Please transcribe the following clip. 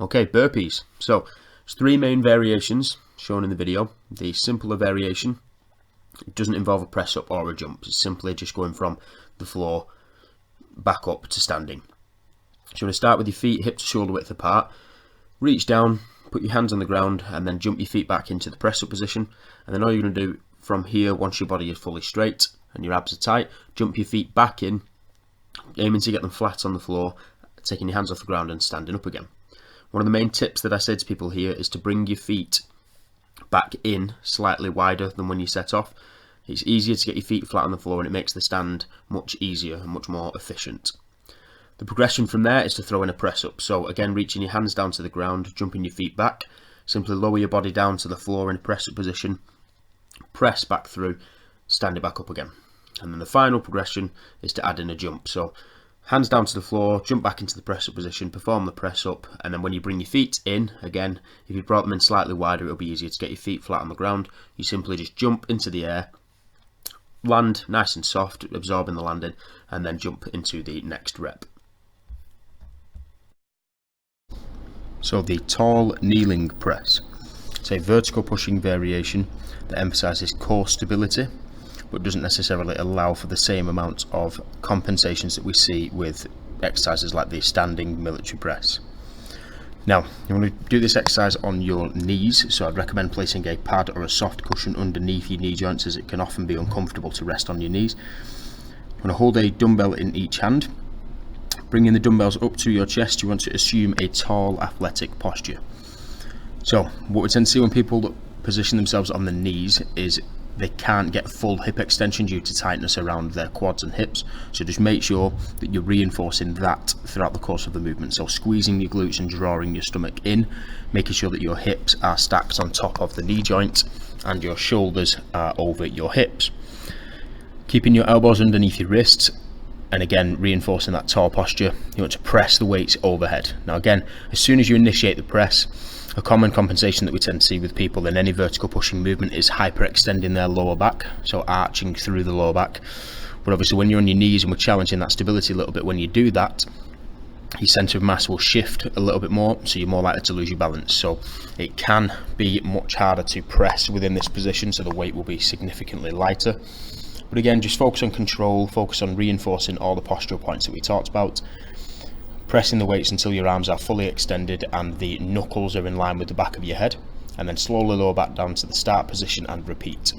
Okay, burpees. So there's three main variations shown in the video. The simpler variation doesn't involve a press up or a jump. It's simply just going from the floor back up to standing. So you want to start with your feet hip to shoulder width apart. Reach down, put your hands on the ground, and then jump your feet back into the press up position. And then all you're going to do from here, once your body is fully straight and your abs are tight, jump your feet back in, aiming to get them flat on the floor, taking your hands off the ground and standing up again. One of the main tips that I say to people here is to bring your feet back in slightly wider than when you set off. It's easier to get your feet flat on the floor and it makes the stand much easier and much more efficient. The progression from there is to throw in a press up. So again, reaching your hands down to the ground, jumping your feet back, simply lower your body down to the floor in a press up position, press back through, stand it back up again. And then the final progression is to add in a jump. So hands down to the floor, jump back into the press up position, perform the press up, and then when you bring your feet in, again, if you brought them in slightly wider, it'll be easier to get your feet flat on the ground. You simply just jump into the air, land nice and soft, absorbing the landing, and then jump into the next rep. So the tall kneeling press. It's a vertical pushing variation that emphasises core stability, but doesn't necessarily allow for the same amount of compensations that we see with exercises like the standing military press. Now, you want to do this exercise on your knees, so I'd recommend placing a pad or a soft cushion underneath your knee joints, as it can often be uncomfortable to rest on your knees. You want to hold a dumbbell in each hand. Bringing the dumbbells up to your chest, you want to assume a tall athletic posture. So what we tend to see when people position themselves on the knees is they can't get full hip extension due to tightness around their quads and hips. So just make sure that you're reinforcing that throughout the course of the movement. So squeezing your glutes and drawing your stomach in, making sure that your hips are stacked on top of the knee joint and your shoulders are over your hips. Keeping your elbows underneath your wrists, and again reinforcing that tall posture. You want to press the weights overhead. Now again, as soon as you initiate the press, a common compensation that we tend to see with people in any vertical pushing movement is hyperextending their lower back, so arching through the lower back. But obviously when you're on your knees and we're challenging that stability a little bit, when you do that, your centre of mass will shift a little bit more, so you're more likely to lose your balance. So it can be much harder to press within this position, so the weight will be significantly lighter. But again, just focus on control, focus on reinforcing all the postural points that we talked about, pressing the weights until your arms are fully extended and the knuckles are in line with the back of your head, and then slowly lower back down to the start position and repeat.